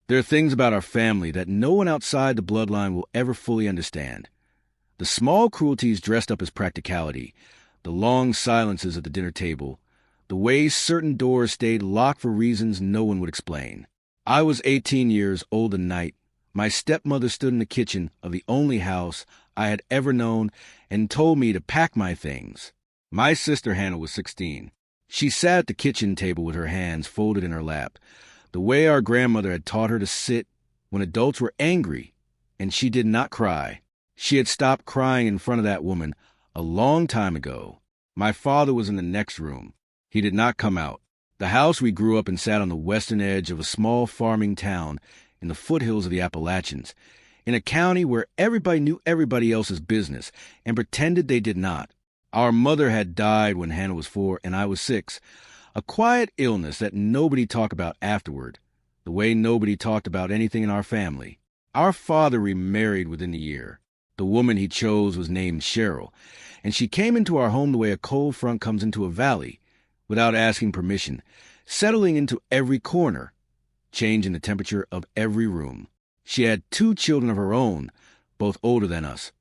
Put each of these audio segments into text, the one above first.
There are things about our family that no one outside the bloodline will ever fully understand. The small cruelties dressed up as practicality, the long silences at the dinner table, the way certain doors stayed locked for reasons no one would explain. I was 18 years old the night my stepmother stood in the kitchen of the only house I had ever known and told me to pack my things. My sister Hannah was 16. She sat at the kitchen table with her hands folded in her lap, the way our grandmother had taught her to sit when adults were angry, and she did not cry. She had stopped crying in front of that woman a long time ago. My father was in the next room. He did not come out. The house we grew up in sat on the western edge of a small farming town in the foothills of the Appalachians, in a county where everybody knew everybody else's business and pretended they did not. Our mother had died when Hannah was 4 and I was 6, a quiet illness that nobody talked about afterward, the way nobody talked about anything in our family. Our father remarried within the year. The woman he chose was named Cheryl, and she came into our home the way a cold front comes into a valley, without asking permission, settling into every corner, changing the temperature of every room. She had 2 children of her own, both older than us,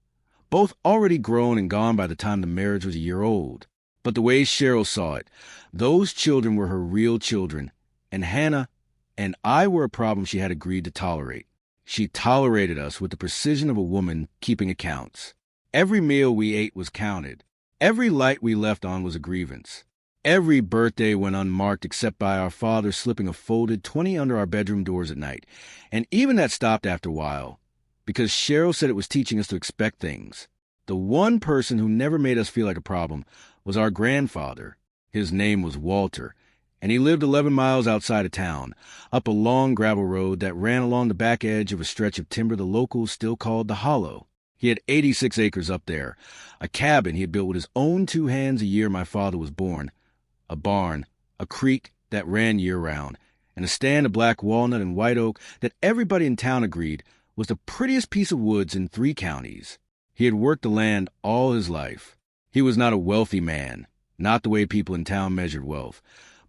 both already grown and gone by the time the marriage was a year old. But the way Cheryl saw it, those children were her real children, and Hannah and I were a problem she had agreed to tolerate. She tolerated us with the precision of a woman keeping accounts. Every meal we ate was counted. Every light we left on was a grievance. Every birthday went unmarked except by our father slipping a folded 20 under our bedroom doors at night. And even that stopped after a while, because Cheryl said it was teaching us to expect things. The one person who never made us feel like a problem was our grandfather. His name was Walter, and he lived 11 miles outside of town, up a long gravel road that ran along the back edge of a stretch of timber the locals still called the Hollow. He had 86 acres up there, a cabin he had built with his own 2 hands the year my father was born, a barn, a creek that ran year-round, and a stand of black walnut and white oak that everybody in town agreed was the prettiest piece of woods in 3 counties. He had worked the land all his life. He was not a wealthy man, not the way people in town measured wealth,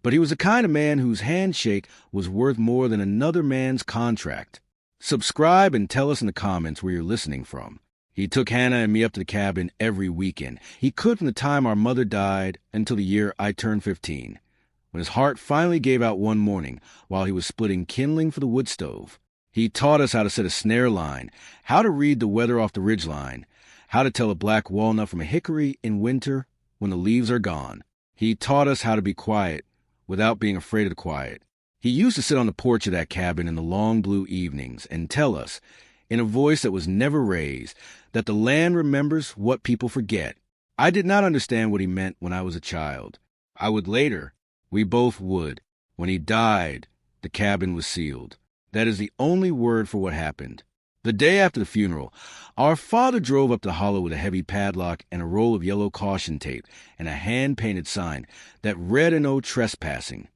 but he was the kind of man whose handshake was worth more than another man's contract. Subscribe and tell us in the comments where you're listening from. He took Hannah and me up to the cabin every weekend. He could from the time our mother died until the year I turned 15, when his heart finally gave out one morning while he was splitting kindling for the wood stove. He taught us how to set a snare line, how to read the weather off the ridgeline, how to tell a black walnut from a hickory in winter when the leaves are gone. He taught us how to be quiet without being afraid of the quiet. He used to sit on the porch of that cabin in the long blue evenings and tell us, in a voice that was never raised, that the land remembers what people forget. I did not understand what he meant when I was a child. I would later. We both would. When he died, the cabin was sealed. That is the only word for what happened. The day after the funeral, our father drove up the hollow with a heavy padlock and a roll of yellow caution tape and a hand-painted sign that read "NO TRESPASSING,"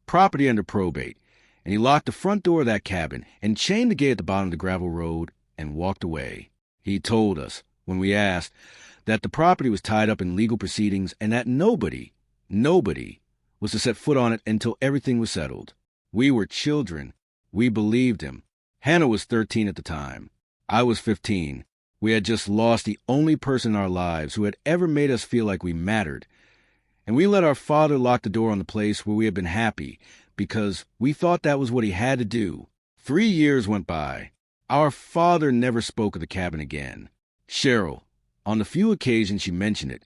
property under probate, and he locked the front door of that cabin and chained the gate at the bottom of the gravel road and walked away. He told us, when we asked, that the property was tied up in legal proceedings and that nobody was to set foot on it until everything was settled. We were children. We believed him. Hannah was 13 at the time. I was 15. We had just lost the only person in our lives who had ever made us feel like we mattered. And we let our father lock the door on the place where we had been happy because we thought that was what he had to do. 3 years went by. Our father never spoke of the cabin again. Cheryl, on the few occasions she mentioned it,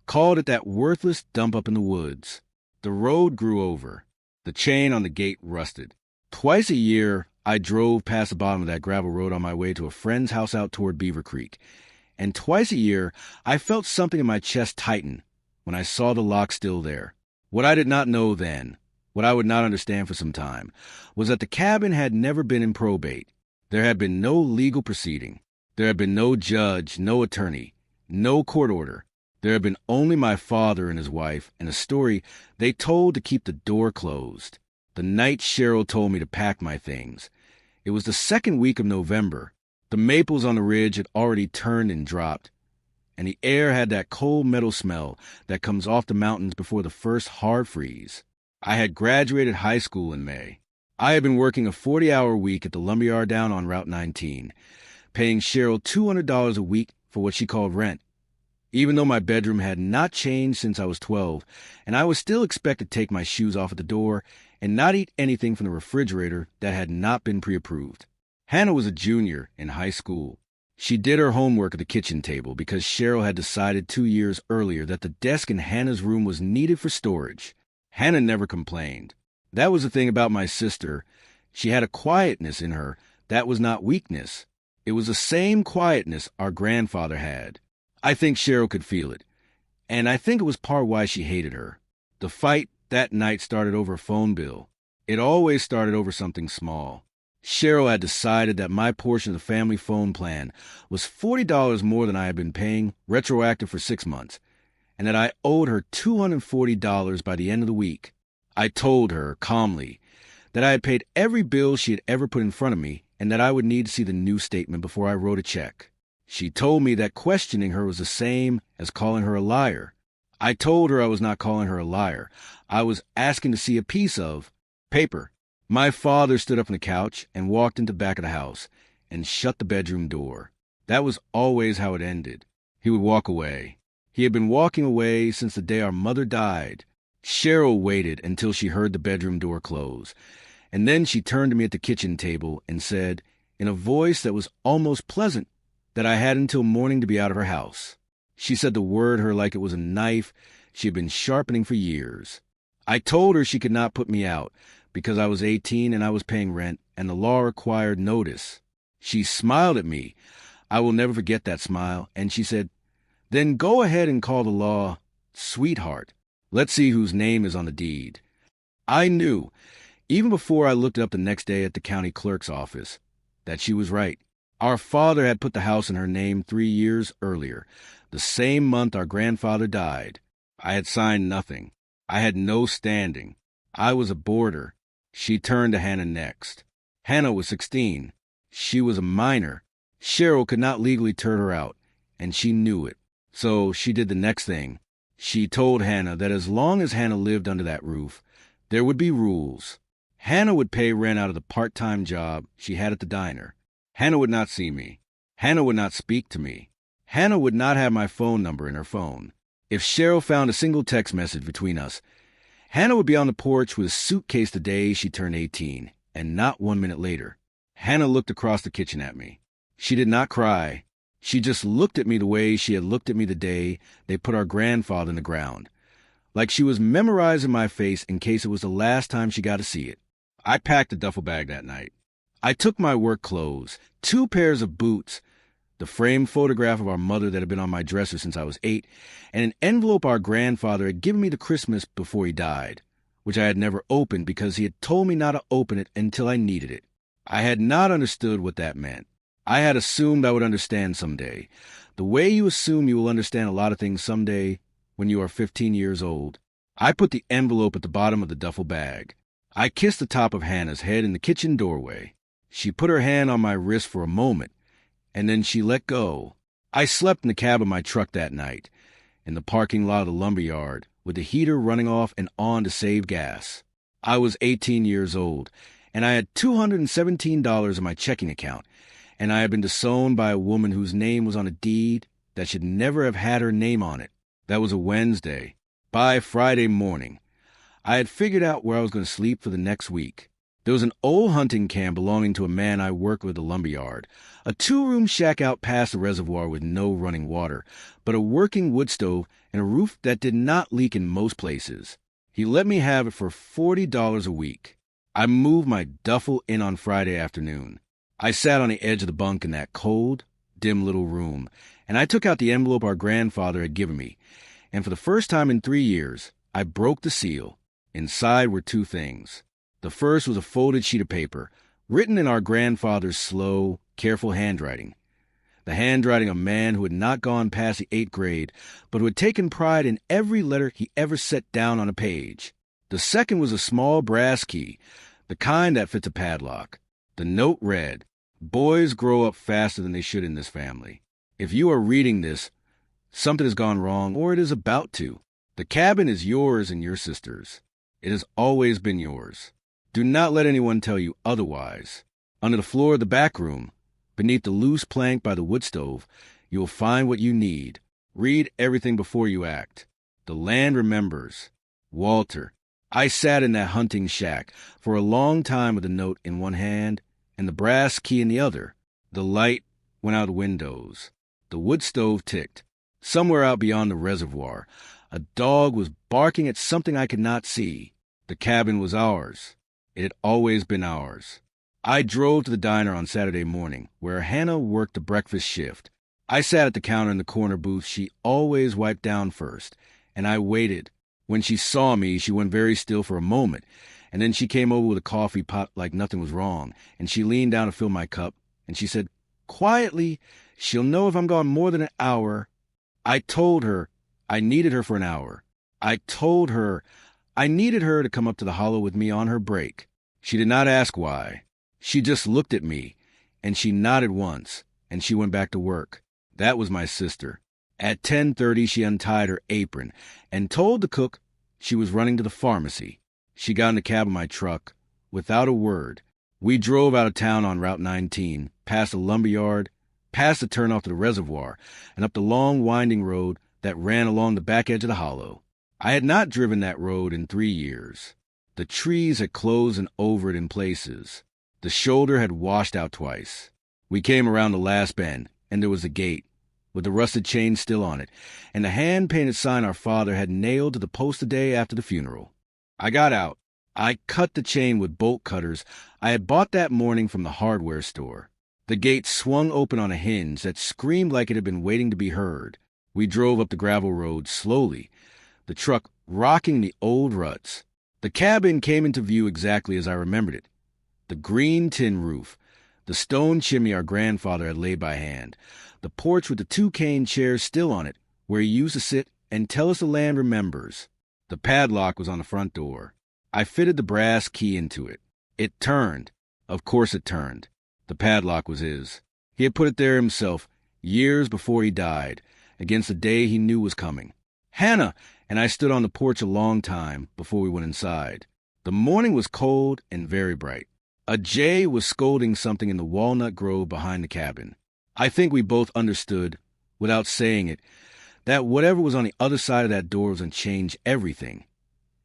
called it that worthless dump up in the woods. The road grew over. The chain on the gate rusted. Twice a year, I drove past the bottom of that gravel road on my way to a friend's house out toward Beaver Creek. And twice a year, I felt something in my chest tighten when I saw the lock still there. What I did not know then, what I would not understand for some time, was that the cabin had never been in probate. There had been no legal proceeding. There had been no judge, no attorney, no court order. There had been only my father and his wife and a story they told to keep the door closed. The night Cheryl told me to pack my things. It was the second week of November. The maples on the ridge had already turned and dropped, and the air had that cold metal smell that comes off the mountains before the first hard freeze. I had graduated high school in May. I had been working a 40-hour week at the lumberyard down on Route 19, paying Cheryl $200 a week for what she called rent, even though my bedroom had not changed since I was 12, and I was still expected to take my shoes off at the door and not eat anything from the refrigerator that had not been pre-approved. Hannah was a junior in high school. She did her homework at the kitchen table because Cheryl had decided 2 years earlier that the desk in Hannah's room was needed for storage. Hannah never complained. That was the thing about my sister. She had a quietness in her that was not weakness. It was the same quietness our grandfather had. I think Cheryl could feel it, and I think it was part why she hated her. The fight that night started over a phone bill. It always started over something small. Cheryl had decided that my portion of the family phone plan was $40 more than I had been paying, retroactive for 6 months, and that I owed her $240 by the end of the week. I told her, calmly, that I had paid every bill she had ever put in front of me and that I would need to see the new statement before I wrote a check. She told me that questioning her was the same as calling her a liar. I told her I was not calling her a liar. I was asking to see a piece of paper. My father stood up on the couch and walked into the back of the house and shut the bedroom door. That was always how it ended. He would walk away. He had been walking away since the day our mother died. Cheryl waited until she heard the bedroom door close, and then she turned to me at the kitchen table and said, in a voice that was almost pleasant, that I had until morning to be out of her house. She said the word her like it was a knife she had been sharpening for years. I told her she could not put me out because I was 18 and I was paying rent and the law required notice. She smiled at me. I will never forget that smile, and she said, "Then go ahead and call the law sweetheart. Let's see whose name is on the deed." I knew, even before I looked it up the next day at the county clerk's office, that she was right. Our father had put the house in her name 3 years earlier, the same month our grandfather died. I had signed nothing. I had no standing. I was a boarder. She turned to Hannah next. Hannah was 16. She was a minor. Cheryl could not legally turn her out, and she knew it. So she did the next thing. She told Hannah that as long as Hannah lived under that roof, there would be rules. Hannah would pay rent out of the part-time job she had at the diner. Hannah would not see me. Hannah would not speak to me. Hannah would not have my phone number in her phone. If Cheryl found a single text message between us, Hannah would be on the porch with a suitcase the day she turned 18, and not 1 minute later. Hannah looked across the kitchen at me. She did not cry. She just looked at me the way she had looked at me the day they put our grandfather in the ground, like she was memorizing my face in case it was the last time she got to see it. I packed a duffel bag that night. I took my work clothes, 2 pairs of boots, the framed photograph of our mother that had been on my dresser since I was 8, and an envelope our grandfather had given me the Christmas before he died, which I had never opened because he had told me not to open it until I needed it. I had not understood what that meant. I had assumed I would understand someday, the way you assume you will understand a lot of things someday when you are 15 years old. I put the envelope at the bottom of the duffel bag. I kissed the top of Hannah's head in the kitchen doorway. She put her hand on my wrist for a moment, and then she let go. I slept in the cab of my truck that night, in the parking lot of the lumberyard, with the heater running off and on to save gas. I was 18 years old, and I had $217 in my checking account, and I had been disowned by a woman whose name was on a deed that should never have had her name on it. That was a Wednesday. By Friday morning, I had figured out where I was going to sleep for the next week. There was an old hunting camp belonging to a man I worked with at the lumberyard, a 2-room shack out past the reservoir with no running water, but a working wood stove and a roof that did not leak in most places. He let me have it for $40 a week. I moved my duffel in on Friday afternoon. I sat on the edge of the bunk in that cold, dim little room, and I took out the envelope our grandfather had given me, and for the first time in 3 years, I broke the seal. Inside were 2 things. The first was a folded sheet of paper, written in our grandfather's slow, careful handwriting. The handwriting of a man who had not gone past the 8th grade, but who had taken pride in every letter he ever set down on a page. The second was a small brass key, the kind that fits a padlock. The note read, "Boys grow up faster than they should in this family. If you are reading this, something has gone wrong, or it is about to. The cabin is yours and your sister's. It has always been yours. Do not let anyone tell you otherwise. Under the floor of the back room, beneath the loose plank by the wood stove, you will find what you need. Read everything before you act. The land remembers. Walter. I sat in that hunting shack for a long time with a note in one hand and the brass key in the other. The light went out the windows. The wood stove ticked. Somewhere out beyond the reservoir, a dog was barking at something I could not see. The cabin was ours. It had always been ours. I drove to the diner on Saturday morning, where Hannah worked the breakfast shift. I sat at the counter in the corner booth she always wiped down first, and I waited. When she saw me, she went very still for a moment, and then she came over with a coffee pot like nothing was wrong, and she leaned down to fill my cup, and she said, quietly, she'll know if I'm gone more than an hour. I told her I needed her for an hour. I told her I needed her to come up to the hollow with me on her break. She did not ask why. She just looked at me, and she nodded once, and she went back to work. That was my sister. At 10:30, she untied her apron and told the cook she was running to the pharmacy. She got in the cab of my truck without a word. We drove out of town on Route 19, past a lumberyard, past the turnoff to the reservoir, and up the long winding road that ran along the back edge of the hollow. I had not driven that road in 3 years. The trees had closed and over it in places. The shoulder had washed out twice. We came around the last bend, and there was a gate, with the rusted chain still on it, and the hand-painted sign our father had nailed to the post the day after the funeral. I got out. I cut the chain with bolt cutters I had bought that morning from the hardware store. The gate swung open on a hinge that screamed like it had been waiting to be heard. We drove up the gravel road slowly, the truck rocking the old ruts. The cabin came into view exactly as I remembered it. The green tin roof, the stone chimney our grandfather had laid by hand, the porch with the 2 cane chairs still on it, where he used to sit and tell us the land remembers. The padlock was on the front door. I fitted the brass key into it. It turned. Of course it turned. The padlock was his. He had put it there himself, years before he died, against the day he knew was coming. Hannah and I stood on the porch a long time before we went inside. The morning was cold and very bright. A jay was scolding something in the walnut grove behind the cabin. I think we both understood, without saying it, that whatever was on the other side of that door was going to change everything.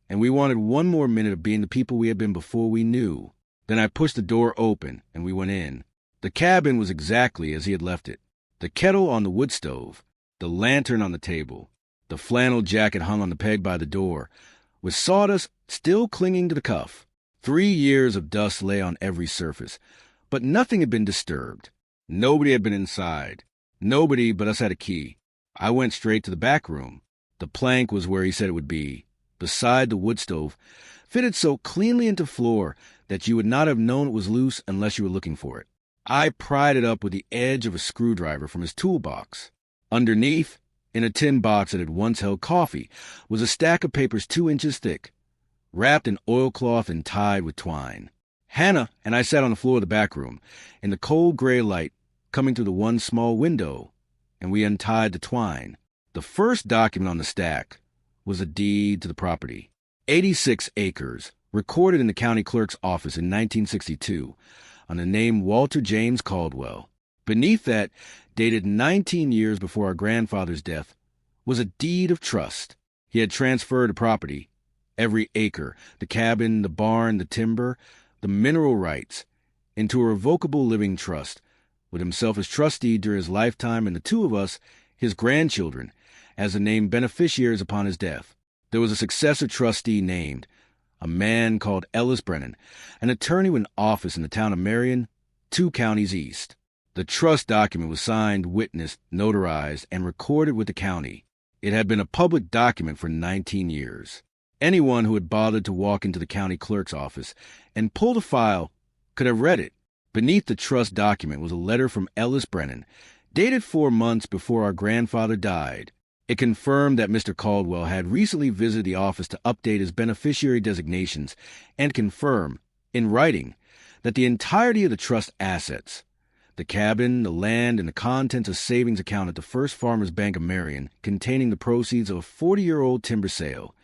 And we wanted one more minute of being the people we had been before we knew. Then I pushed the door open, and we went in. The cabin was exactly as he had left it. The kettle on the wood stove, the lantern on the table, the flannel jacket hung on the peg by the door, with sawdust still clinging to the cuff. 3 years of dust lay on every surface, but nothing had been disturbed. Nobody had been inside. Nobody but us had a key. I went straight to the back room. The plank was where he said it would be, beside the wood stove, fitted so cleanly into floor that you would not have known it was loose unless you were looking for it. I pried it up with the edge of a screwdriver from his toolbox. Underneath, in a tin box that had once held coffee, was a stack of papers 2 inches thick, wrapped in oilcloth and tied with twine. Hannah and I sat on the floor of the back room, in the cold gray light coming through the one small window, and we untied the twine. The first document on the stack was a deed to the property. 86 acres, recorded in the county clerk's office in 1962, on the name Walter James Caldwell. Beneath that, dated 19 years before our grandfather's death, was a deed of trust. He had transferred the property, every acre, the cabin, the barn, the timber, the mineral rights, into a revocable living trust, with himself as trustee during his lifetime and the 2 of us, his grandchildren, as the named beneficiaries upon his death. There was a successor trustee named, a man called Ellis Brennan, an attorney with an office in the town of Marion, 2 counties east. The trust document was signed, witnessed, notarized, and recorded with the county. It had been a public document for 19 years. Anyone who had bothered to walk into the county clerk's office and pull the file could have read it. Beneath the trust document was a letter from Ellis Brennan, dated 4 months before our grandfather died. It confirmed that Mr. Caldwell had recently visited the office to update his beneficiary designations and confirm, in writing, that the entirety of the trust assets, the cabin, the land, and the contents of savings account at the First Farmers Bank of Marion, containing the proceeds of a 40-year-old timber sale,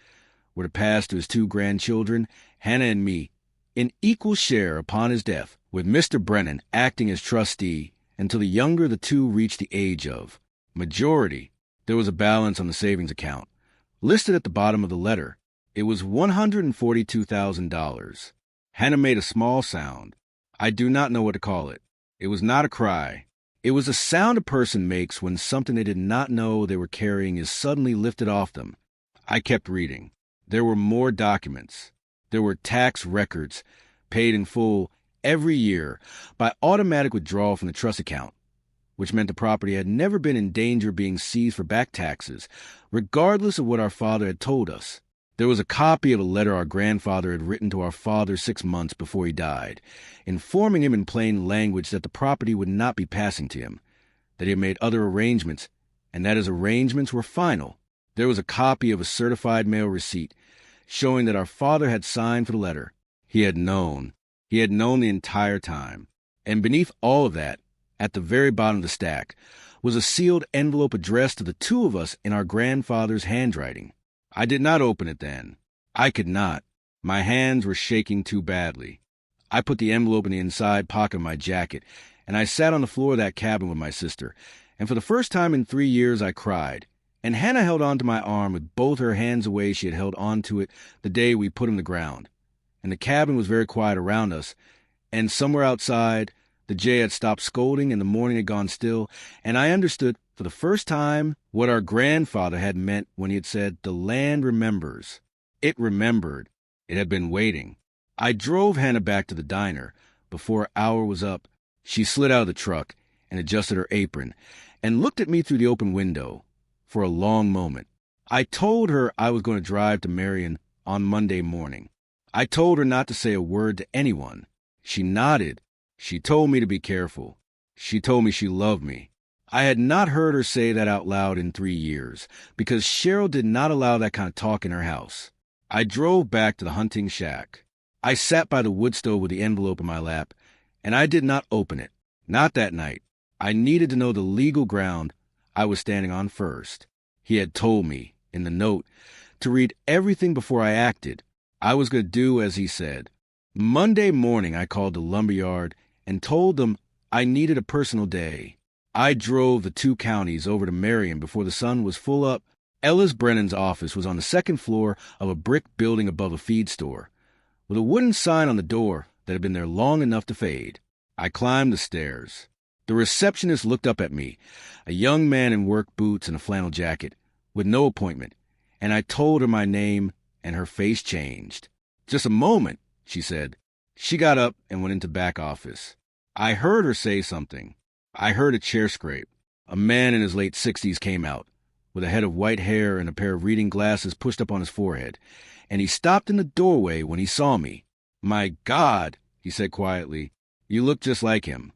were to pass to his 2 grandchildren, Hannah and me, in equal share upon his death, with Mr. Brennan acting as trustee until the younger of the two reached the age of majority. There was a balance on the savings account. Listed at the bottom of the letter, it was $142,000. Hannah made a small sound. I do not know what to call it. It was not a cry. It was a sound a person makes when something they did not know they were carrying is suddenly lifted off them. I kept reading. There were more documents. There were tax records, paid in full every year by automatic withdrawal from the trust account, which meant the property had never been in danger of being seized for back taxes, regardless of what our father had told us. There was a copy of a letter our grandfather had written to our father 6 months before he died, informing him in plain language that the property would not be passing to him, that he had made other arrangements, and that his arrangements were final. There was a copy of a certified mail receipt showing that our father had signed for the letter. He had known. He had known the entire time. And beneath all of that, at the very bottom of the stack, was a sealed envelope addressed to the two of us in our grandfather's handwriting. I did not open it then. I could not. My hands were shaking too badly. I put the envelope in the inside pocket of my jacket, and I sat on the floor of that cabin with my sister, and for the first time in 3 years I cried. And Hannah held onto my arm with both her hands the way she had held onto it the day we put him to ground. And the cabin was very quiet around us, and somewhere outside, the jay had stopped scolding and the morning had gone still, and I understood for the first time what our grandfather had meant when he had said, "The land remembers." It remembered. It had been waiting. I drove Hannah back to the diner. Before an hour was up, she slid out of the truck and adjusted her apron and looked at me through the open window for a long moment. I told her I was going to drive to Marion on Monday morning. I told her not to say a word to anyone. She nodded. She told me to be careful. She told me she loved me. I had not heard her say that out loud in 3 years, because Cheryl did not allow that kind of talk in her house. I drove back to the hunting shack. I sat by the wood stove with the envelope in my lap, and I did not open it. Not that night. I needed to know the legal ground I was standing on first. He had told me, in the note, to read everything before I acted. I was going to do as he said. Monday morning, I called the lumberyard and told them I needed a personal day. I drove the 2 counties over to Marion before the sun was full up. Ellis Brennan's office was on the 2nd floor of a brick building above a feed store, with a wooden sign on the door that had been there long enough to fade. I climbed the stairs. The receptionist looked up at me, a young man in work boots and a flannel jacket, with no appointment, and I told her my name, and her face changed. "Just a moment," she said. She got up and went into back office. I heard her say something. I heard a chair scrape. A man in his late 60s came out, with a head of white hair and a pair of reading glasses pushed up on his forehead, and he stopped in the doorway when he saw me. "My God," he said quietly, "you look just like him."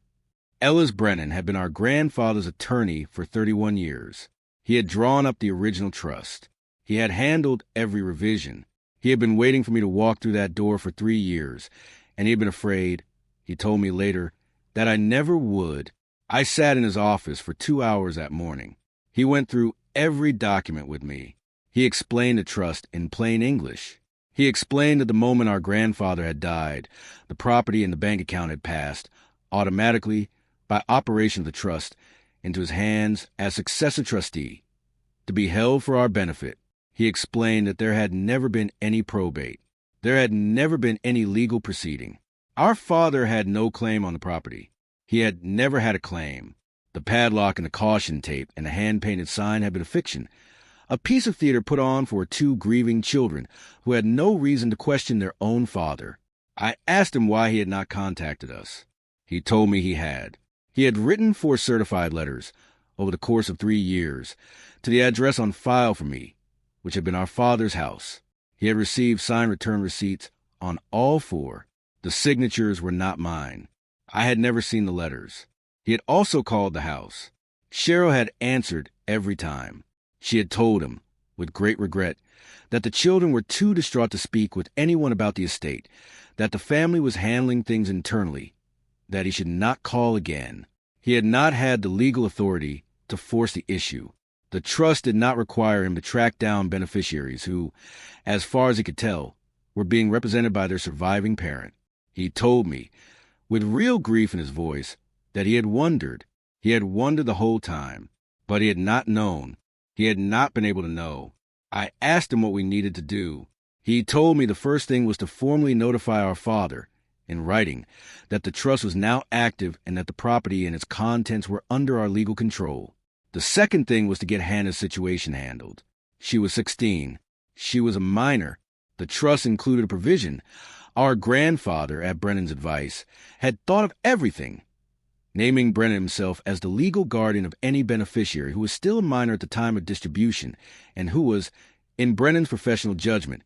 Ellis Brennan had been our grandfather's attorney for 31 years. He had drawn up the original trust. He had handled every revision. He had been waiting for me to walk through that door for 3 years, and he had been afraid, he told me later, that I never would. I sat in his office for 2 hours that morning. He went through every document with me. He explained the trust in plain English. He explained that the moment our grandfather had died, the property in the bank account had passed, automatically, by operation of the trust, into his hands as successor trustee, to be held for our benefit. He explained that there had never been any probate. There had never been any legal proceeding. Our father had no claim on the property. He had never had a claim. The padlock and the caution tape and the hand-painted sign had been a fiction, a piece of theater put on for 2 grieving children who had no reason to question their own father. I asked him why he had not contacted us. He told me he had. He had written 4 certified letters over the course of 3 years to the address on file for me, which had been our father's house. He had received signed return receipts on all 4. The signatures were not mine. I had never seen the letters. He had also called the house. Cheryl had answered every time. She had told him, with great regret, that the children were too distraught to speak with anyone about the estate, that the family was handling things internally, that he should not call again. He had not had the legal authority to force the issue. The trust did not require him to track down beneficiaries who, as far as he could tell, were being represented by their surviving parent. He told me, with real grief in his voice, that he had wondered. He had wondered the whole time, but he had not known. He had not been able to know. I asked him what we needed to do. He told me the first thing was to formally notify our father, in writing, that the trust was now active and that the property and its contents were under our legal control. The second thing was to get Hannah's situation handled. She was 16. She was a minor. The trust included a provision. Our grandfather, at Brennan's advice, had thought of everything, naming Brennan himself as the legal guardian of any beneficiary who was still a minor at the time of distribution and who was, in Brennan's professional judgment,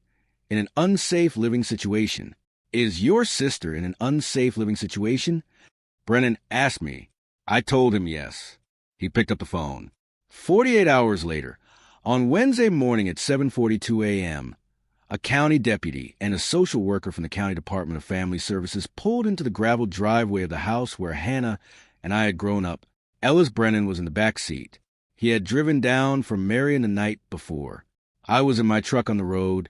in an unsafe living situation. Is your sister in an unsafe living situation? Brennan asked me. I told him yes. He picked up the phone. 48 hours later, on Wednesday morning at 7:42 a.m., a county deputy and a social worker from the County Department of Family Services pulled into the graveled driveway of the house where Hannah and I had grown up. Ellis Brennan was in the back seat. He had driven down from Marion the night before. I was in my truck on the road,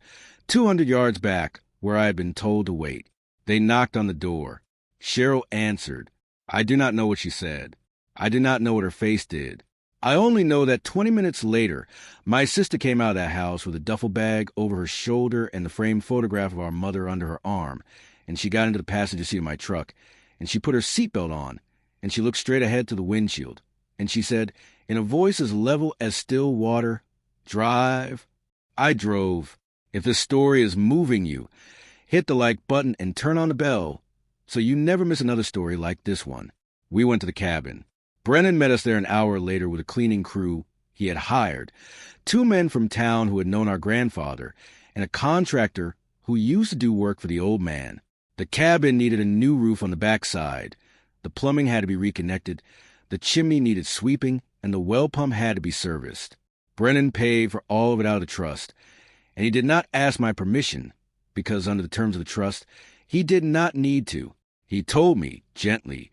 200 yards back, where I had been told to wait. They knocked on the door. Cheryl answered. I do not know what she said. I do not know what her face did. I only know that 20 minutes later, my sister came out of that house with a duffel bag over her shoulder and the framed photograph of our mother under her arm, and she got into the passenger seat of my truck, and she put her seatbelt on, and she looked straight ahead to the windshield, and she said, in a voice as level as still water, "Drive." I drove. If this story is moving you, hit the like button and turn on the bell so you never miss another story like this one. We went to the cabin. Brennan met us there an hour later with a cleaning crew he had hired, 2 men from town who had known our grandfather, and a contractor who used to do work for the old man. The cabin needed a new roof on the backside. The plumbing had to be reconnected, the chimney needed sweeping, and the well pump had to be serviced. Brennan paid for all of it out of the trust, and he did not ask my permission, because under the terms of the trust, he did not need to. He told me, gently,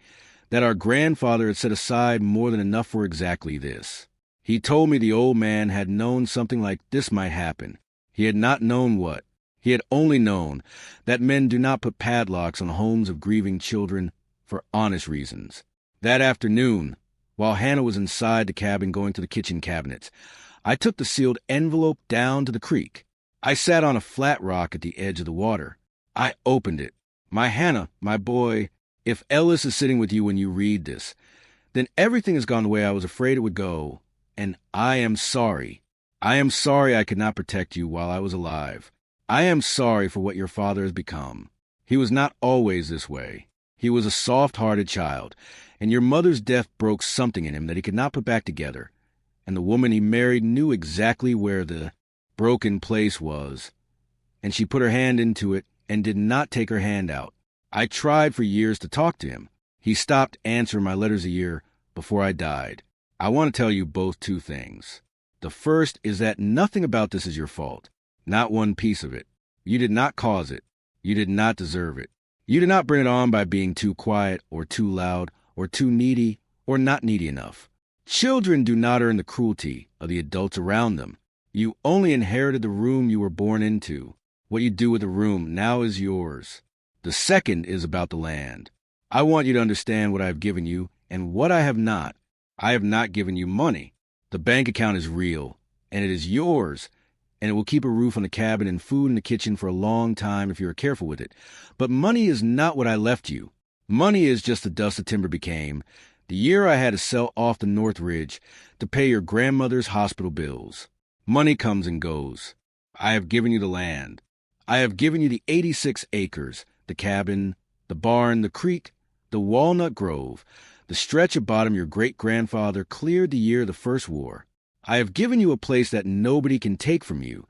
that our grandfather had set aside more than enough for exactly this. He told me the old man had known something like this might happen. He had not known what. He had only known that men do not put padlocks on homes of grieving children for honest reasons. That afternoon, while Hannah was inside the cabin going to the kitchen cabinets, I took the sealed envelope down to the creek. I sat on a flat rock at the edge of the water. I opened it. My Hannah, my boy, if Ellis is sitting with you when you read this, then everything has gone the way I was afraid it would go, and I am sorry. I am sorry I could not protect you while I was alive. I am sorry for what your father has become. He was not always this way. He was a soft-hearted child, and your mother's death broke something in him that he could not put back together, and the woman he married knew exactly where the broken place was, and she put her hand into it and did not take her hand out. I tried for years to talk to him. He stopped answering my letters a year before I died. I want to tell you both 2 things. The first is that nothing about this is your fault. Not one piece of it. You did not cause it. You did not deserve it. You did not bring it on by being too quiet or too loud or too needy or not needy enough. Children do not earn the cruelty of the adults around them. You only inherited the room you were born into. What you do with the room now is yours. The second is about the land. I want you to understand what I have given you and what I have not. I have not given you money. The bank account is real, and it is yours, and it will keep a roof on the cabin and food in the kitchen for a long time if you are careful with it. But money is not what I left you. Money is just the dust the timber became, the year I had to sell off the North Ridge to pay your grandmother's hospital bills. Money comes and goes. I have given you the land. I have given you the 86 acres, the cabin, the barn, the creek, the walnut grove, the stretch of bottom your great-grandfather cleared the year of the First War. I have given you a place that nobody can take from you,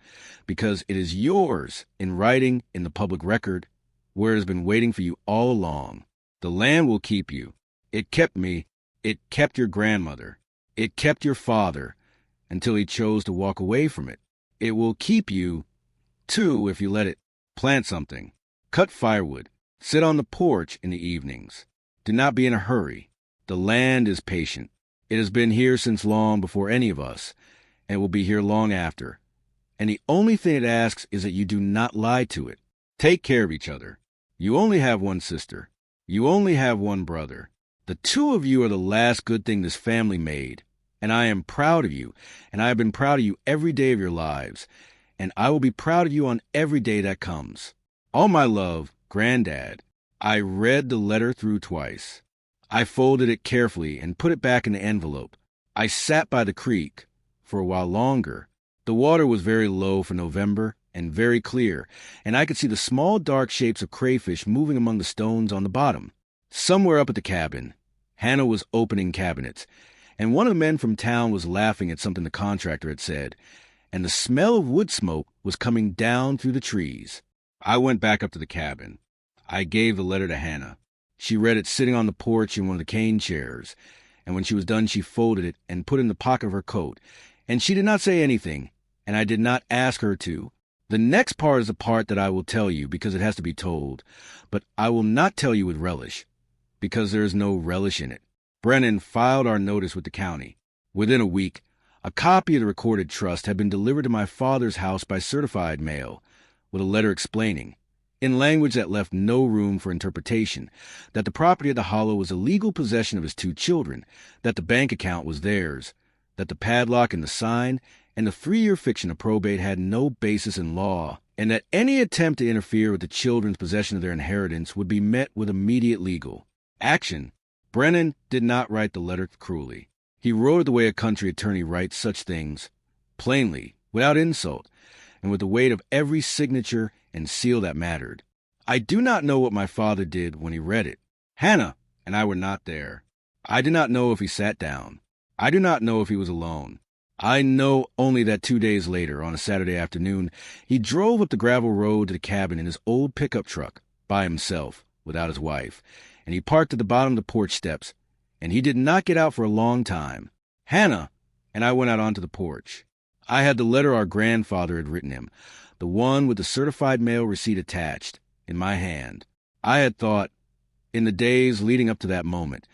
because it is yours in writing in the public record, where it has been waiting for you all along. The land will keep you. It kept me. It kept your grandmother. It kept your father until he chose to walk away from it. It will keep you, too, if you let it. Plant something. Cut firewood. Sit on the porch in the evenings. Do not be in a hurry. The land is patient. It has been here since long before any of us, and it will be here long after. And the only thing it asks is that you do not lie to it. Take care of each other. You only have one sister. You only have one brother. The two of you are the last good thing this family made, and I am proud of you, and I have been proud of you every day of your lives, and I will be proud of you on every day that comes. All my love, Granddad. I read the letter through twice. I folded it carefully and put it back in the envelope. I sat by the creek for a while longer. The water was very low for November and very clear, and I could see the small dark shapes of crayfish moving among the stones on the bottom. Somewhere up at the cabin, Hannah was opening cabinets, and one of the men from town was laughing at something the contractor had said, and the smell of wood smoke was coming down through the trees. I went back up to the cabin. I gave the letter to Hannah. She read it sitting on the porch in one of the cane chairs, and when she was done she folded it and put it in the pocket of her coat, and she did not say anything, and I did not ask her to. The next part is the part that I will tell you because it has to be told, but I will not tell you with relish, because there is no relish in it. Brennan filed our notice with the county. Within a week, a copy of the recorded trust had been delivered to my father's house by certified mail, with a letter explaining, in language that left no room for interpretation, that the property of the Hollow was a legal possession of his two children, that the bank account was theirs, that the padlock and the sign and the 3-year fiction of probate had no basis in law, and that any attempt to interfere with the children's possession of their inheritance would be met with immediate legal action. Brennan did not write the letter cruelly. He wrote it the way a country attorney writes such things, plainly, without insult, and with the weight of every signature and seal that mattered. I do not know what my father did when he read it. Hannah and I were not there. I do not know if he sat down. I do not know if he was alone. I know only that 2 days later, on a Saturday afternoon, he drove up the gravel road to the cabin in his old pickup truck, by himself, without his wife, and he parked at the bottom of the porch steps, and he did not get out for a long time. Hannah and I went out onto the porch. I had the letter our grandfather had written him, the one with the certified mail receipt attached, in my hand. I had thought, in the days leading up to that moment,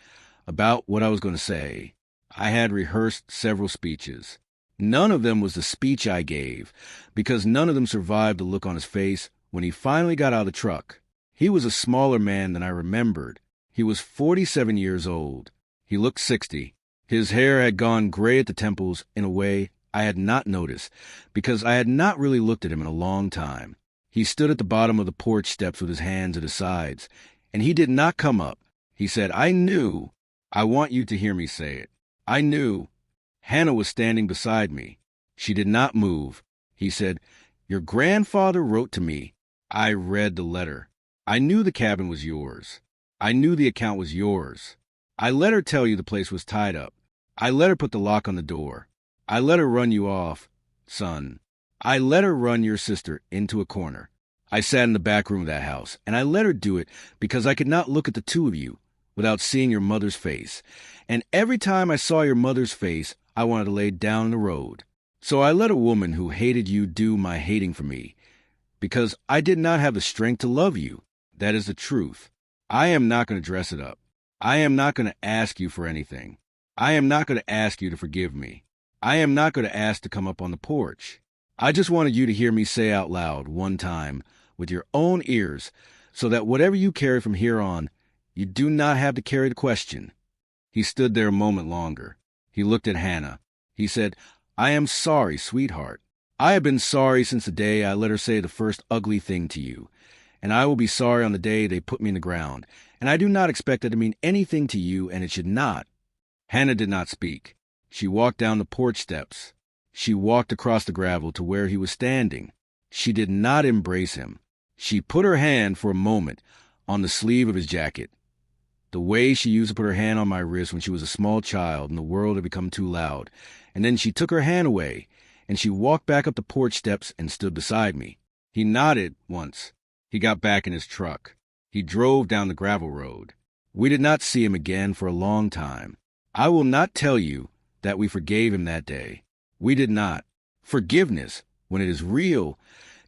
about what I was going to say. I had rehearsed several speeches. None of them was the speech I gave, because none of them survived the look on his face when he finally got out of the truck. He was a smaller man than I remembered. He was 47 years old. He looked 60. His hair had gone gray at the temples in a way I had not noticed, because I had not really looked at him in a long time. He stood at the bottom of the porch steps with his hands at his sides, and he did not come up. He said, "I knew. I want you to hear me say it. I knew." Hannah was standing beside me. She did not move. He said, "Your grandfather wrote to me." I read the letter. I knew the cabin was yours. I knew the account was yours. I let her tell you the place was tied up. I let her put the lock on the door. I let her run you off, son. I let her run your sister into a corner. I sat in the back room of that house, and I let her do it because I could not look at the two of you without seeing your mother's face. And every time I saw your mother's face, I wanted to lay down in the road. So I let a woman who hated you do my hating for me, because I did not have the strength to love you. That is the truth. I am not going to dress it up. I am not going to ask you for anything. I am not going to ask you to forgive me. I am not going to ask to come up on the porch. I just wanted you to hear me say out loud one time with your own ears, so that whatever you carry from here on, you do not have to carry the question. He stood there a moment longer. He looked at Hannah. He said, "I am sorry, sweetheart. I have been sorry since the day I let her say the first ugly thing to you, and I will be sorry on the day they put me in the ground, and I do not expect it to mean anything to you, and it should not." Hannah did not speak. She walked down the porch steps. She walked across the gravel to where he was standing. She did not embrace him. She put her hand for a moment on the sleeve of his jacket, the way she used to put her hand on my wrist when she was a small child and the world had become too loud, and then she took her hand away, and she walked back up the porch steps and stood beside me. He nodded once. He got back in his truck. He drove down the gravel road. We did not see him again for a long time. I will not tell you that we forgave him that day. We did not. Forgiveness, when it is real,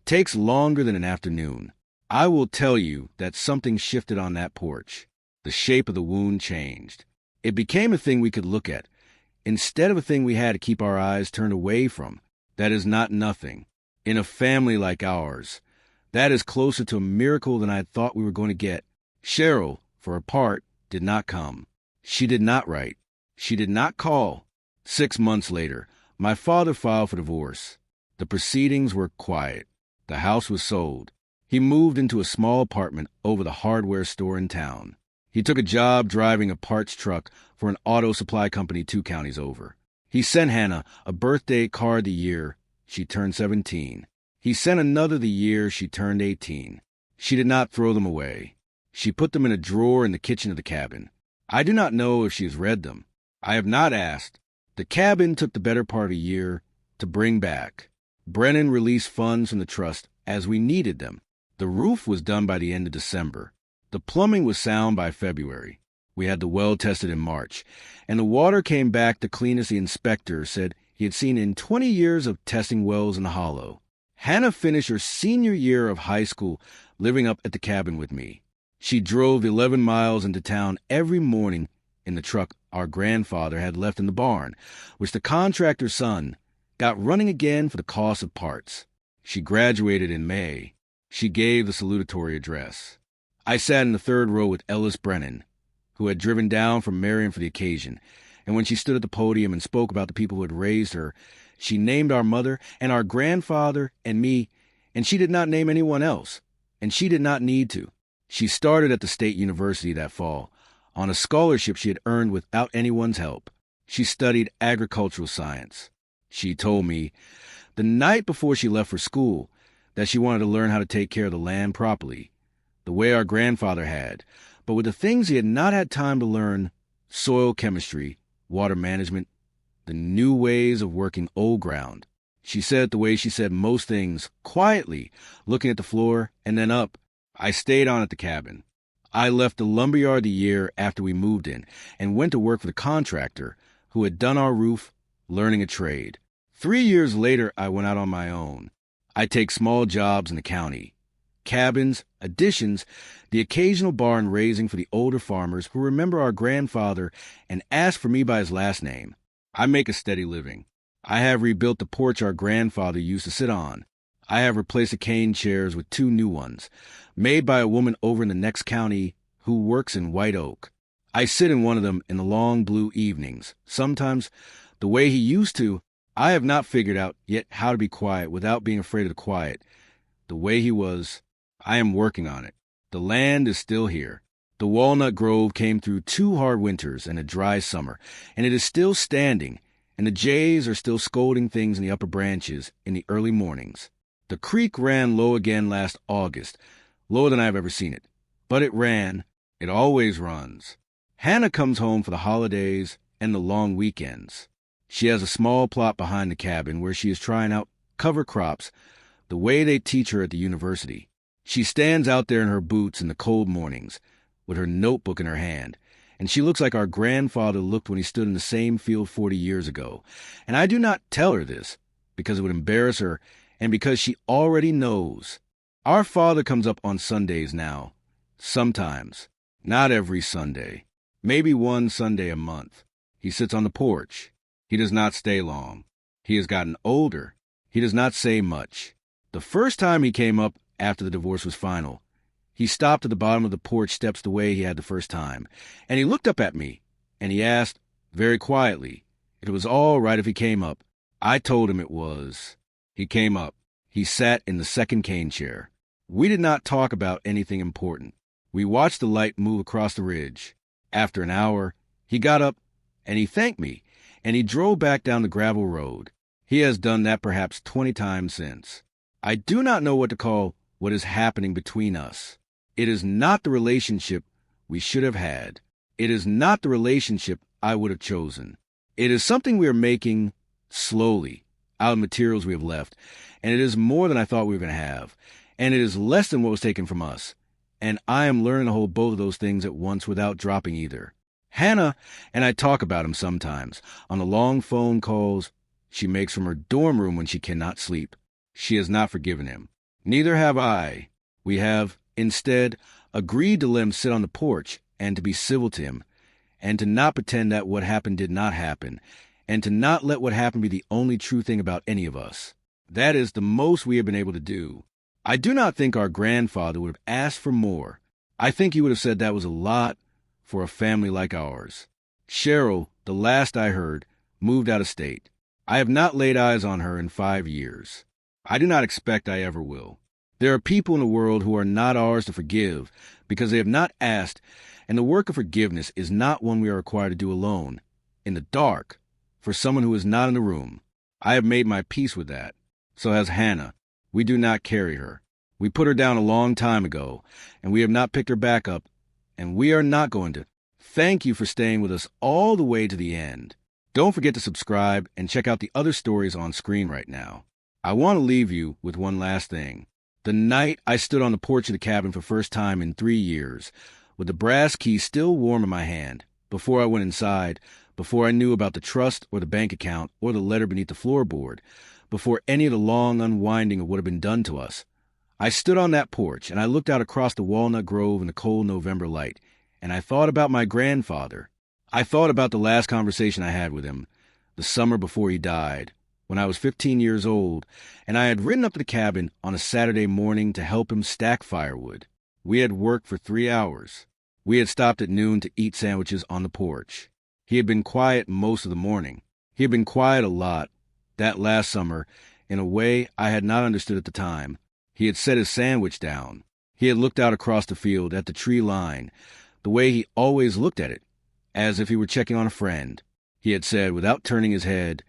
takes longer than an afternoon. I will tell you that something shifted on that porch. The shape of the wound changed. It became a thing we could look at, instead of a thing we had to keep our eyes turned away from. That is not nothing. In a family like ours, That is closer to a miracle than I had thought we were going to get. Cheryl, for her part, did not come. She did not write. She did not call. 6 months later, my father filed for divorce. The proceedings were quiet. The house was sold. He moved into a small apartment over the hardware store in town. He took a job driving a parts truck for an auto supply company 2 counties over. He sent Hannah a birthday card the year she turned 17. He sent another the year she turned 18. She did not throw them away. She put them in a drawer in the kitchen of the cabin. I do not know if she has read them. I have not asked. The cabin took the better part of a year to bring back. Brennan released funds from the trust as we needed them. The roof was done by the end of December. The plumbing was sound by February. We had the well tested in March, and the water came back the cleanest the inspector said he had seen in 20 years of testing wells in the Hollow. Hannah finished her senior year of high school living up at the cabin with me. She drove 11 miles into town every morning in the truck our grandfather had left in the barn, which the contractor's son got running again for the cost of parts. She graduated in May. She gave the salutatory address. I sat in the 3rd row with Ellis Brennan, who had driven down from Marion for the occasion, and when she stood at the podium and spoke about the people who had raised her, she named our mother and our grandfather and me, and she did not name anyone else, and she did not need to. She started at the State University that fall, on a scholarship she had earned without anyone's help. She studied agricultural science. She told me, the night before she left for school, that she wanted to learn how to take care of the land properly, the way our grandfather had, but with the things he had not had time to learn: soil chemistry, water management, the new ways of working old ground. She said it the way she said most things, quietly, looking at the floor and then up. I stayed on at the cabin. I left the lumberyard the year after we moved in and went to work for the contractor who had done our roof, learning a trade. 3 years later, I went out on my own. I take small jobs in the county. Cabins, additions, the occasional barn raising for the older farmers who remember our grandfather and ask for me by his last name. I make a steady living. I have rebuilt the porch our grandfather used to sit on. I have replaced the cane chairs with 2 new ones, made by a woman over in the next county who works in White Oak. I sit in one of them in the long blue evenings. Sometimes, the way he used to, I have not figured out yet how to be quiet without being afraid of the quiet. The way he was, I am working on it. The land is still here. The walnut grove came through 2 hard winters and a dry summer, and it is still standing, and the jays are still scolding things in the upper branches in the early mornings. The creek ran low again last August, lower than I have ever seen it. But it ran. It always runs. Hannah comes home for the holidays and the long weekends. She has a small plot behind the cabin where she is trying out cover crops the way they teach her at the university. She stands out there in her boots in the cold mornings with her notebook in her hand, and she looks like our grandfather looked when he stood in the same field 40 years ago. And I do not tell her this because it would embarrass her and because she already knows. Our father comes up on Sundays now. Sometimes. Not every Sunday. Maybe 1 Sunday a month. He sits on the porch. He does not stay long. He has gotten older. He does not say much. The first time he came up after the divorce was final, he stopped at the bottom of the porch steps the way he had the first time, and he looked up at me, and he asked, very quietly, if it was all right if he came up. I told him it was. He came up. He sat in the second cane chair. We did not talk about anything important. We watched the light move across the ridge. After an hour, he got up, and he thanked me, and he drove back down the gravel road. He has done that perhaps 20 times since. I do not know what to call what is happening between us. It is not the relationship we should have had. It is not the relationship I would have chosen. It is something we are making slowly out of materials we have left, and it is more than I thought we were going to have, and it is less than what was taken from us, and I am learning to hold both of those things at once without dropping either. Hannah and I talk about him sometimes on the long phone calls she makes from her dorm room when she cannot sleep. She has not forgiven him. Neither have I. We have, instead, agreed to let him sit on the porch and to be civil to him, and to not pretend that what happened did not happen, and to not let what happened be the only true thing about any of us. That is the most we have been able to do. I do not think our grandfather would have asked for more. I think he would have said that was a lot for a family like ours. Cheryl, the last I heard, moved out of state. I have not laid eyes on her in 5 years. I do not expect I ever will. There are people in the world who are not ours to forgive because they have not asked, and the work of forgiveness is not one we are required to do alone, in the dark, for someone who is not in the room. I have made my peace with that. So has Hannah. We do not carry her. We put her down a long time ago, and we have not picked her back up, and we are not going to. Thank you for staying with us all the way to the end. Don't forget to subscribe and check out the other stories on screen right now. I want to leave you with one last thing. The night I stood on the porch of the cabin for the first time in 3 years, with the brass key still warm in my hand, before I went inside, before I knew about the trust or the bank account or the letter beneath the floorboard, before any of the long unwinding of what had been done to us, I stood on that porch and I looked out across the walnut grove in the cold November light, and I thought about my grandfather. I thought about the last conversation I had with him, the summer before he died, when I was 15 years old, and I had ridden up to the cabin on a Saturday morning to help him stack firewood. We had worked for 3 hours. We had stopped at noon to eat sandwiches on the porch. He had been quiet most of the morning. He had been quiet a lot, that last summer, in a way I had not understood at the time. He had set his sandwich down. He had looked out across the field at the tree line, the way he always looked at it, as if he were checking on a friend. He had said, without turning his head,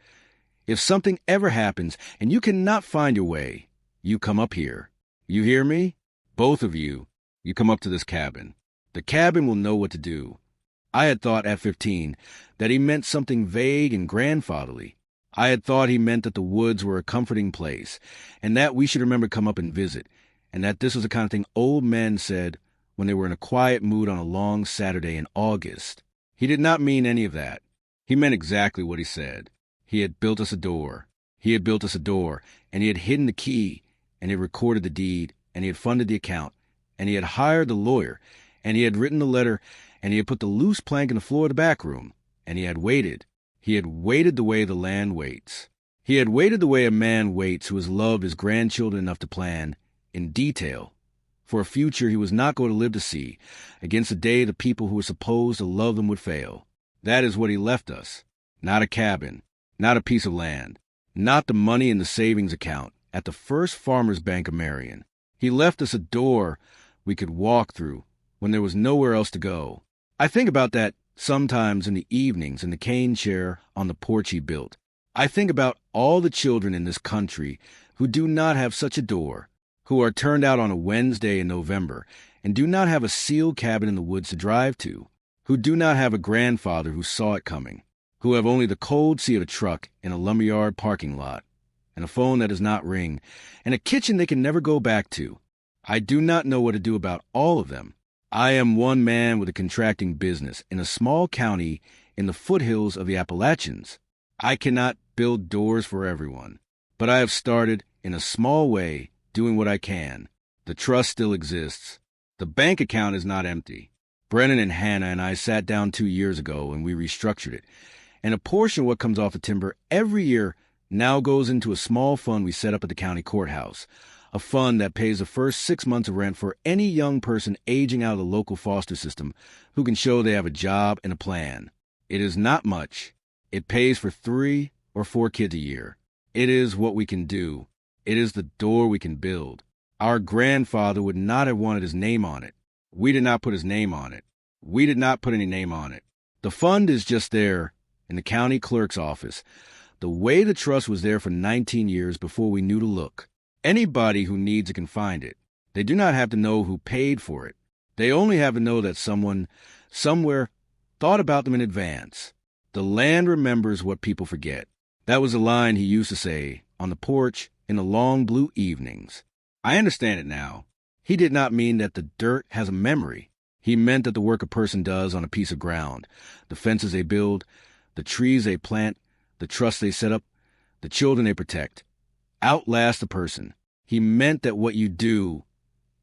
"If something ever happens and you cannot find your way, you come up here. You hear me? Both of you. You come up to this cabin. The cabin will know what to do." I had thought at 15 that he meant something vague and grandfatherly. I had thought he meant that the woods were a comforting place, and that we should remember to come up and visit, and that this was the kind of thing old men said when they were in a quiet mood on a long Saturday in August. He did not mean any of that. He meant exactly what he said. He had built us a door. He had built us a door, and he had hidden the key, and he had recorded the deed, and he had funded the account, and he had hired the lawyer, and he had written the letter, and he had put the loose plank in the floor of the back room, and he had waited. He had waited the way the land waits. He had waited the way a man waits who has loved his grandchildren enough to plan, in detail, for a future he was not going to live to see, against the day the people who were supposed to love them would fail. That is what he left us. Not a cabin, not a piece of land, not the money in the savings account at the First Farmers Bank of Marion. He left us a door we could walk through when there was nowhere else to go. I think about that sometimes in the evenings in the cane chair on the porch he built. I think about all the children in this country who do not have such a door, who are turned out on a Wednesday in November and do not have a sealed cabin in the woods to drive to, who do not have a grandfather who saw it coming, who have only the cold sea of a truck in a lumberyard parking lot, and a phone that does not ring, and a kitchen they can never go back to. I do not know what to do about all of them. I am one man with a contracting business in a small county in the foothills of the Appalachians. I cannot build doors for everyone, but I have started, in a small way, doing what I can. The trust still exists. The bank account is not empty. Brennan and Hannah and I sat down 2 years ago and we restructured it, and a portion of what comes off the timber every year now goes into a small fund we set up at the county courthouse, a fund that pays the first 6 months of rent for any young person aging out of the local foster system who can show they have a job and a plan. It is not much. It pays for 3 or 4 kids a year. It is what we can do. It is the door we can build. Our grandfather would not have wanted his name on it. We did not put his name on it. We did not put any name on it. The fund is just there in the county clerk's office, the way the trust was there for 19 years before we knew to look. Anybody who needs it can find it. They do not have to know who paid for it. They only have to know that someone, somewhere, thought about them in advance. The land remembers what people forget. That was a line he used to say on the porch in the long blue evenings. I understand it now. He did not mean that the dirt has a memory. He meant that the work a person does on a piece of ground, the fences they build, the trees they plant, the trusts they set up, the children they protect, outlast the person. He meant that what you do,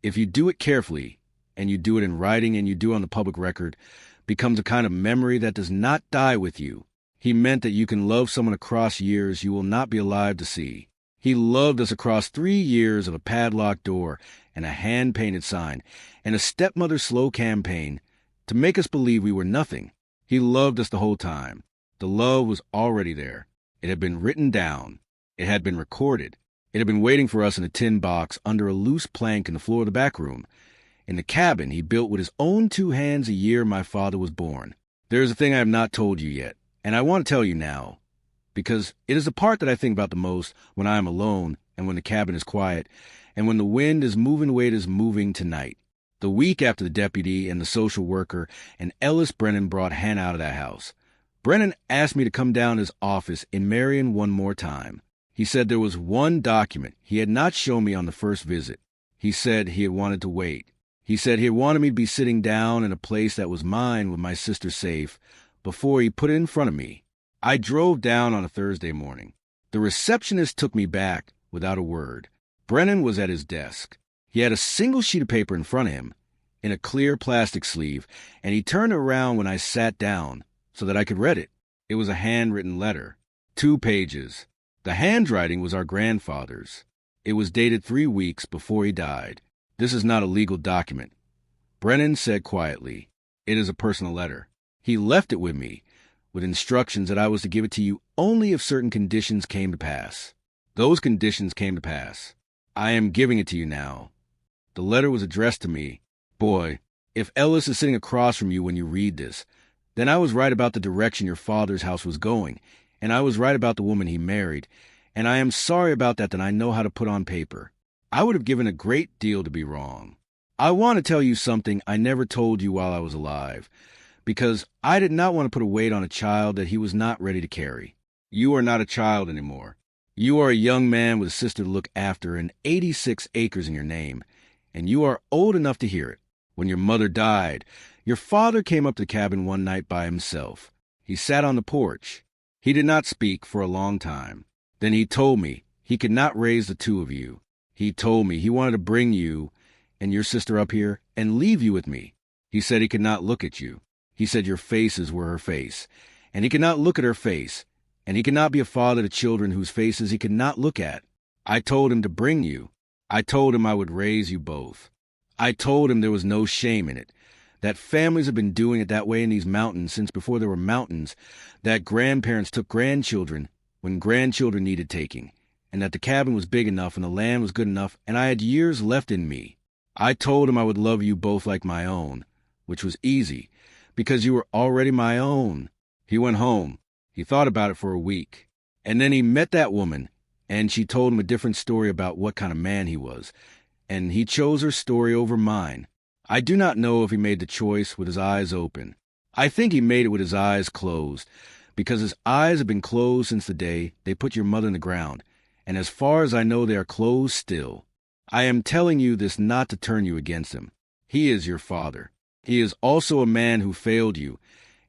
if you do it carefully, and you do it in writing and you do it on the public record, becomes a kind of memory that does not die with you. He meant that you can love someone across years you will not be alive to see. He loved us across 3 years of a padlocked door and a hand-painted sign and a stepmother slow campaign to make us believe we were nothing. He loved us the whole time. The love was already there. It had been written down. It had been recorded. It had been waiting for us in a tin box under a loose plank in the floor of the back room, in the cabin he built with his own 2 hands the year my father was born. There is a thing I have not told you yet, and I want to tell you now, because it is the part that I think about the most when I am alone and when the cabin is quiet and when the wind is moving the way it is moving tonight. The week after the deputy and the social worker and Ellis Brennan brought Hannah out of that house, Brennan asked me to come down to his office in Marion one more time. He said there was one document he had not shown me on the first visit. He said he had wanted to wait. He said he had wanted me to be sitting down in a place that was mine with my sister safe before he put it in front of me. I drove down on a Thursday morning. The receptionist took me back without a word. Brennan was at his desk. He had a single sheet of paper in front of him, in a clear plastic sleeve, and he turned around when I sat down so that I could read it. It was a handwritten letter, 2 pages. The handwriting was our grandfather's. It was dated 3 weeks before he died. This is not a legal document. Brennan said quietly, "It is a personal letter." He left it with me, with instructions that I was to give it to you only if certain conditions came to pass. Those conditions came to pass. I am giving it to you now. The letter was addressed to me. Boy, if Ellis is sitting across from you when you read this, then I was right about the direction your father's house was going, and I was right about the woman he married, and I am sorry about that I know how to put on paper. I would have given a great deal to be wrong. I want to tell you something I never told you while I was alive, because I did not want to put a weight on a child that he was not ready to carry. You are not a child anymore. You are a young man with a sister to look after and 86 acres in your name, and you are old enough to hear it. When your mother died, your father came up to the cabin one night by himself. He sat on the porch. He did not speak for a long time. Then he told me he could not raise the 2 of you. He told me he wanted to bring you and your sister up here and leave you with me. He said he could not look at you. He said your faces were her face, and he could not look at her face, and he could not be a father to children whose faces he could not look at. I told him to bring you. I told him I would raise you both. I told him there was no shame in it, that families have been doing it that way in these mountains since before there were mountains, that grandparents took grandchildren when grandchildren needed taking, and that the cabin was big enough and the land was good enough and I had years left in me. I told him I would love you both like my own, which was easy, because you were already my own. He went home. He thought about it for a week. And then he met that woman, and she told him a different story about what kind of man he was, and he chose her story over mine. I do not know if he made the choice with his eyes open. I think he made it with his eyes closed, because his eyes have been closed since the day they put your mother in the ground, and as far as I know they are closed still. I am telling you this not to turn you against him. He is your father. He is also a man who failed you,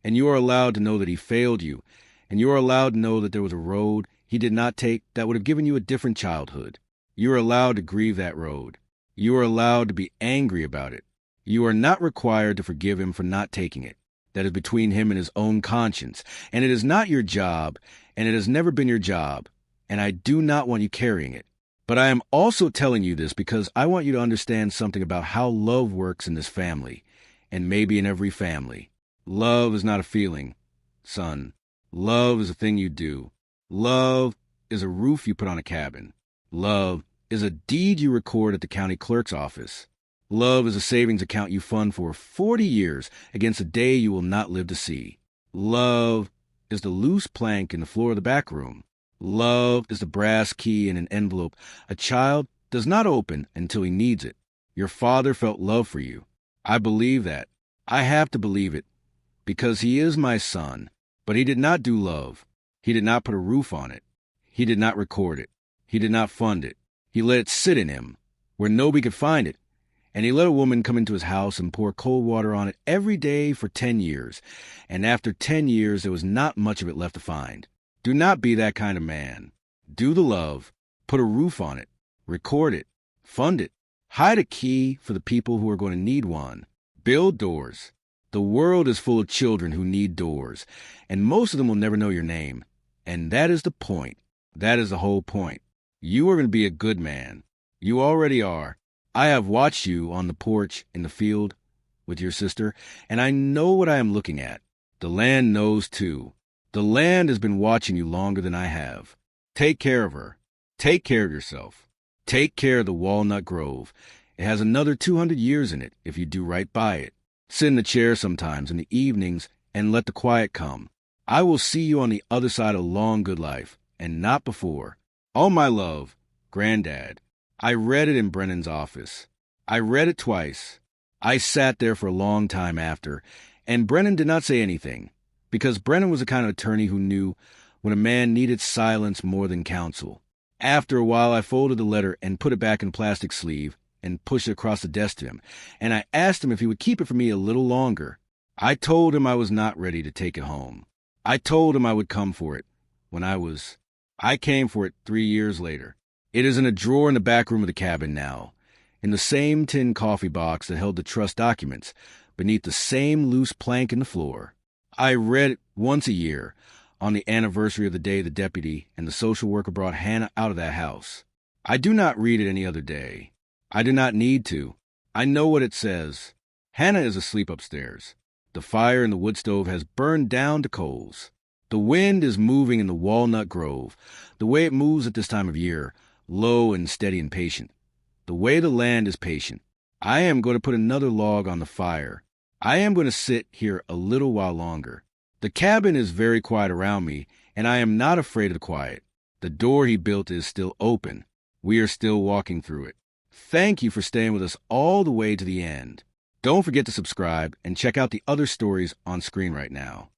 and you are allowed to know that he failed you, and you are allowed to know that there was a road he did not take that would have given you a different childhood. You are allowed to grieve that road. You are allowed to be angry about it. You are not required to forgive him for not taking it. That is between him and his own conscience, and it is not your job, and it has never been your job, and I do not want you carrying it. But I am also telling you this because I want you to understand something about how love works in this family, and maybe in every family. Love is not a feeling, son. Love is a thing you do. Love is a roof you put on a cabin. Love is a deed you record at the county clerk's office. Love is a savings account you fund for 40 years against a day you will not live to see. Love is the loose plank in the floor of the back room. Love is the brass key in an envelope a child does not open until he needs it. Your father felt love for you. I believe that. I have to believe it, because he is my son. But he did not do love. He did not put a roof on it. He did not record it. He did not fund it. He let it sit in him, where nobody could find it. And he let a woman come into his house and pour cold water on it every day for 10 years. And after 10 years, there was not much of it left to find. Do not be that kind of man. Do the love. Put a roof on it. Record it. Fund it. Hide a key for the people who are going to need one. Build doors. The world is full of children who need doors, and most of them will never know your name. And that is the point. That is the whole point. You are going to be a good man. You already are. I have watched you on the porch in the field with your sister, and I know what I am looking at. The land knows too. The land has been watching you longer than I have. Take care of her. Take care of yourself. Take care of the walnut grove. It has another 200 years in it if you do right by it. Sit in the chair sometimes in the evenings and let the quiet come. I will see you on the other side of a long good life, and not before. Oh, my love, Granddad. I read it in Brennan's office. I read it twice. I sat there for a long time after, and Brennan did not say anything, because Brennan was the kind of attorney who knew when a man needed silence more than counsel. After a while, I folded the letter and put it back in a plastic sleeve and pushed it across the desk to him, and I asked him if he would keep it for me a little longer. I told him I was not ready to take it home. I told him I would come for it I came for it 3 years later. It is in a drawer in the back room of the cabin now, in the same tin coffee box that held the trust documents, beneath the same loose plank in the floor. I read it once a year, on the anniversary of the day the deputy and the social worker brought Hannah out of that house. I do not read it any other day. I do not need to. I know what it says. Hannah is asleep upstairs. The fire in the wood stove has burned down to coals. The wind is moving in the walnut grove, the way it moves at this time of year, low and steady and patient. The way the land is patient. I am going to put another log on the fire. I am going to sit here a little while longer. The cabin is very quiet around me, and I am not afraid of the quiet. The door he built is still open. We are still walking through it. Thank you for staying with us all the way to the end. Don't forget to subscribe and check out the other stories on screen right now.